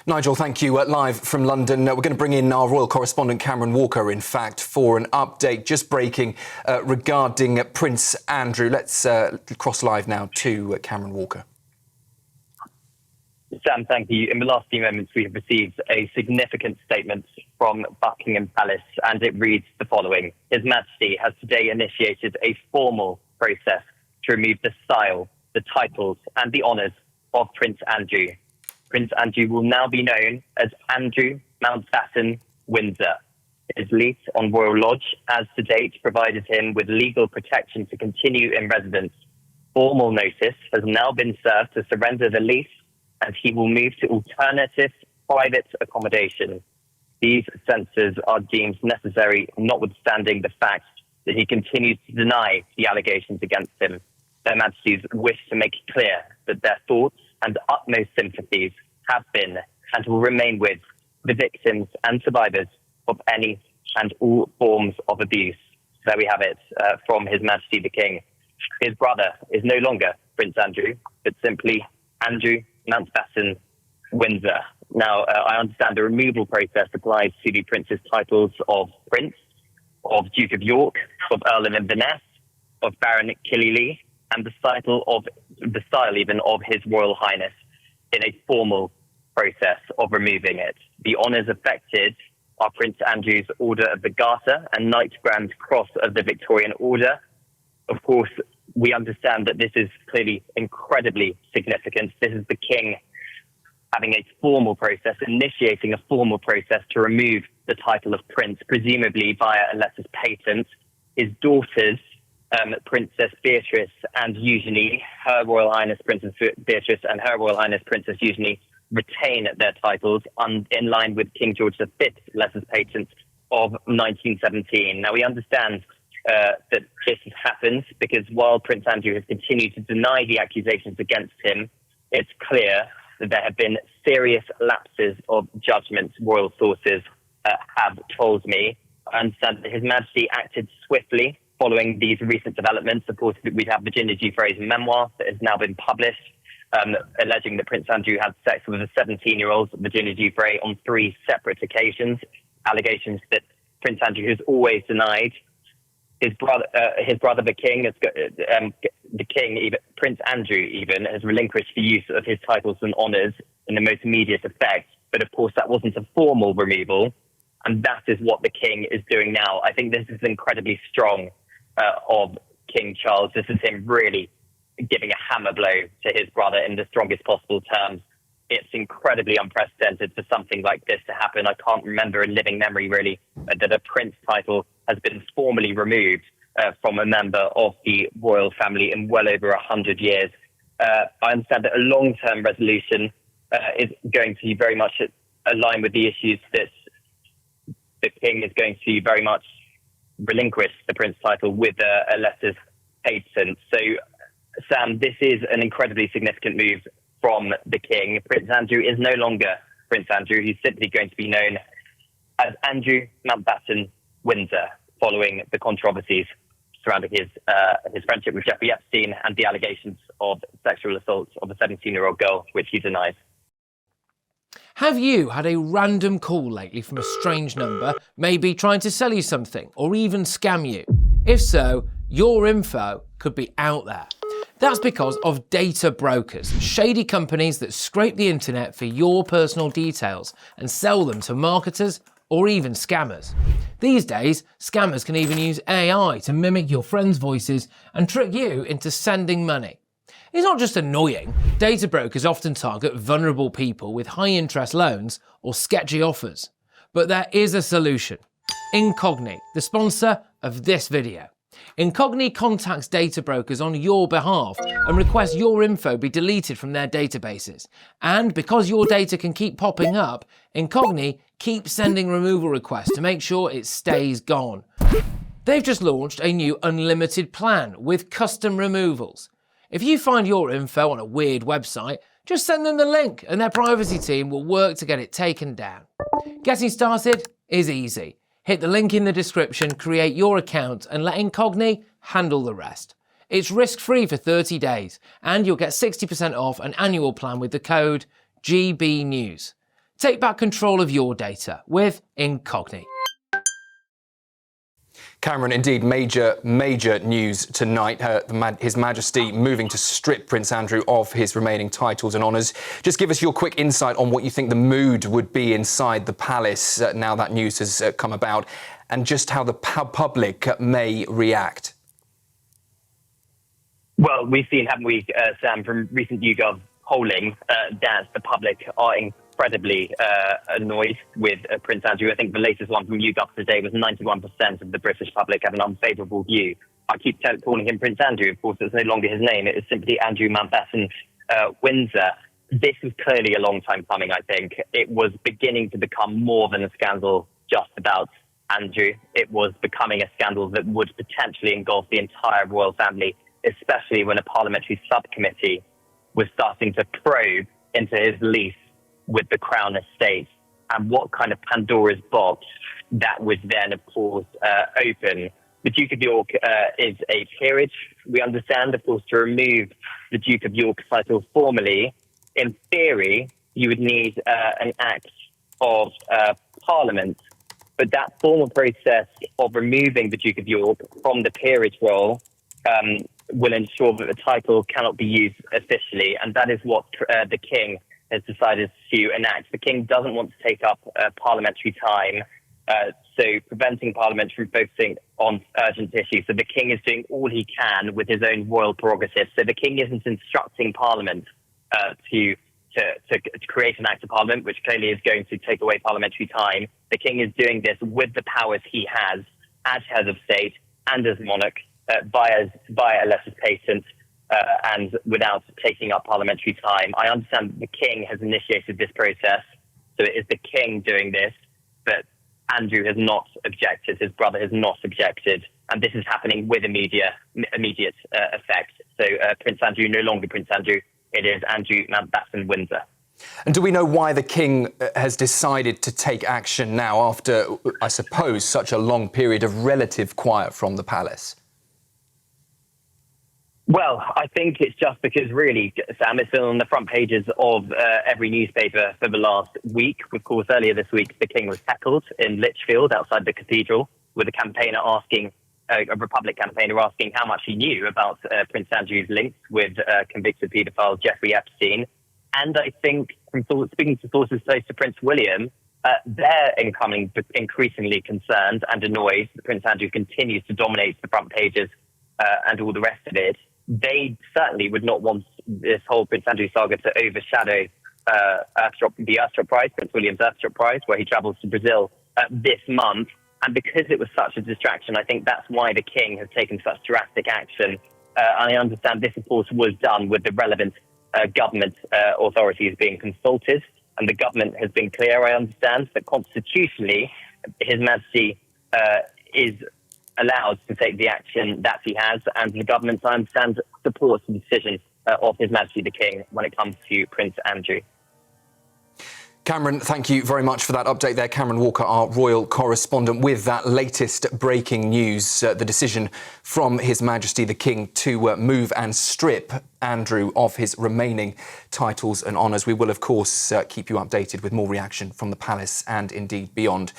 Nigel, thank you. Live from London, we're going to bring in our royal correspondent Cameron Walker, in fact, for an update just breaking regarding Prince Andrew. Let's cross live now to Cameron Walker. Sam, thank you. In the last few moments, we have received a significant statement from Buckingham Palace, and it reads the following. His Majesty has today initiated a formal process to remove the style, the titles and the honours of Prince Andrew. Prince Andrew will now be known as Andrew Mountbatten-Windsor. His lease on Royal Lodge, as to date, provided him with legal protection to continue in residence. Formal notice has now been served to surrender the lease, and he will move to alternative private accommodation. These censures are deemed necessary, notwithstanding the fact that he continues to deny the allegations against him. Their Majesties wish to make clear that their thoughts and utmost sympathies have been and will remain with the victims and survivors of any and all forms of abuse. There we have it from His Majesty the King. His brother is no longer Prince Andrew, but simply Andrew Mountbatten-Windsor. Now, I understand the removal process applies to the Prince's titles of Prince, of Duke of York, of Earl of Inverness, of Baron Killyleagh, and the style even of His Royal Highness in a formal process of removing it. The honours affected are Prince Andrew's Order of the Garter and Knight Grand Cross of the Victorian Order. Of course, we understand that this is clearly incredibly significant. This is the King having a formal process, initiating a formal process to remove the title of Prince, presumably via a letters patent. His daughters, Princess Beatrice and Eugenie, Her Royal Highness Princess Beatrice and Her Royal Highness Princess Eugenie, retain their titles in line with King George V's letters patent of 1917. Now, we understand that this has happened because while Prince Andrew has continued to deny the accusations against him, it's clear that there have been serious lapses of judgment, royal sources have told me. I understand that His Majesty acted swiftly following these recent developments. Of course, we have Virginia Giuffre's memoir that has now been published, alleging that Prince Andrew had sex with a 17-year-old Virginia Giuffre on 3 separate occasions, allegations that Prince Andrew has always denied. His brother, the King, Prince Andrew even, has relinquished the use of his titles and honours in the most immediate effect. But of course, that wasn't a formal removal, and that is what the King is doing now. I think this is incredibly strong of King Charles. This is him really giving a hammer blow to his brother in the strongest possible terms. It's incredibly unprecedented for something like this to happen. I can't remember in living memory, really, that a prince title has been formally removed from a member of the royal family in well over 100 years. I understand that a long-term resolution is going to very much align with the issues that the King is going to very much relinquish the prince title with a letters patent. So, Sam, this is an incredibly significant move from the King. Prince Andrew is no longer Prince Andrew. He's simply going to be known as Andrew Mountbatten-Windsor, following the controversies surrounding his friendship with Jeffrey Epstein and the allegations of sexual assault of a 17-year-old girl, which he denies. Have you had a random call lately from a strange number, maybe trying to sell you something or even scam you? If so, your info could be out there. That's because of data brokers, shady companies that scrape the internet for your personal details and sell them to marketers or even scammers. These days, scammers can even use AI to mimic your friends' voices and trick you into sending money. It's not just annoying. Data brokers often target vulnerable people with high-interest loans or sketchy offers. But there is a solution. Incogni, the sponsor of this video. Incogni contacts data brokers on your behalf and requests your info be deleted from their databases. And because your data can keep popping up, Incogni keeps sending removal requests to make sure it stays gone. They've just launched a new unlimited plan with custom removals. If you find your info on a weird website, just send them the link and their privacy team will work to get it taken down. Getting started is easy. Hit the link in the description, create your account and let Incogni handle the rest. It's risk-free for 30 days and you'll get 60% off an annual plan with the code GBNews. Take back control of your data with Incogni. Cameron, indeed, major news tonight. His Majesty moving to strip Prince Andrew of his remaining titles and honours. Just give us your quick insight on what you think the mood would be inside the palace now that news has come about, and just how the public may react. Well, we've seen, haven't we, Sam, from recent YouGov polling, that the public are incredibly annoyed with Prince Andrew. I think the latest one from YouGov today was 91% of the British public have an unfavourable view. I keep calling him Prince Andrew. Of course, it's no longer his name. It is simply Andrew Mountbatten-Windsor. This is clearly a long time coming, I think. It was beginning to become more than a scandal just about Andrew. It was becoming a scandal that would potentially engulf the entire royal family, especially when a parliamentary subcommittee was starting to probe into his lease with the Crown Estate and what kind of Pandora's box that would then, of course, open. The Duke of York is a peerage, we understand. Of course, to remove the Duke of York's title formally, in theory, you would need an act of Parliament. But that formal process of removing the Duke of York from the peerage role will ensure that the title cannot be used officially, and that is what the King has decided to enact. The King doesn't want to take up parliamentary time, so preventing Parliament from focusing on urgent issues. So the King is doing all he can with his own royal prerogative. So the King isn't instructing Parliament to create an act of Parliament, which clearly is going to take away parliamentary time. The King is doing this with the powers he has as head of state and as monarch, via a letters patent, and without taking up parliamentary time. I understand that the King has initiated this process, so it is the King doing this, but Andrew has not objected, his brother has not objected, and this is happening with immediate effect. So Prince Andrew, no longer Prince Andrew, it is Andrew Mountbatten-Windsor. And do we know why the King has decided to take action now after, I suppose, such a long period of relative quiet from the palace? Well, I think it's just because, really, Sam, it's been on the front pages of every newspaper for the last week. Of course, earlier this week, the King was tackled in Lichfield outside the cathedral with a campaigner asking, a Republic campaigner asking how much he knew about Prince Andrew's links with convicted paedophile Jeffrey Epstein. And I think, from speaking to sources close to Prince William, they're increasingly concerned and annoyed that Prince Andrew continues to dominate the front pages and all the rest of it. They certainly would not want this whole Prince Andrew saga to overshadow the Earthstrop Prize, Prince William's Earthstrop Prize, where he travels to Brazil this month. And because it was such a distraction, I think that's why the King has taken such drastic action. I understand this, of course, was done with the relevant government authorities being consulted. And the government has been clear, I understand, that constitutionally, His Majesty is allowed to take the action that he has, and the government, I understand, supports the decision of His Majesty the King when it comes to Prince Andrew. Cameron, thank you very much for that update there. Cameron Walker, our royal correspondent, with that latest breaking news, the decision from His Majesty the King to move and strip Andrew of his remaining titles and honours. We will, of course, keep you updated with more reaction from the palace and indeed beyond.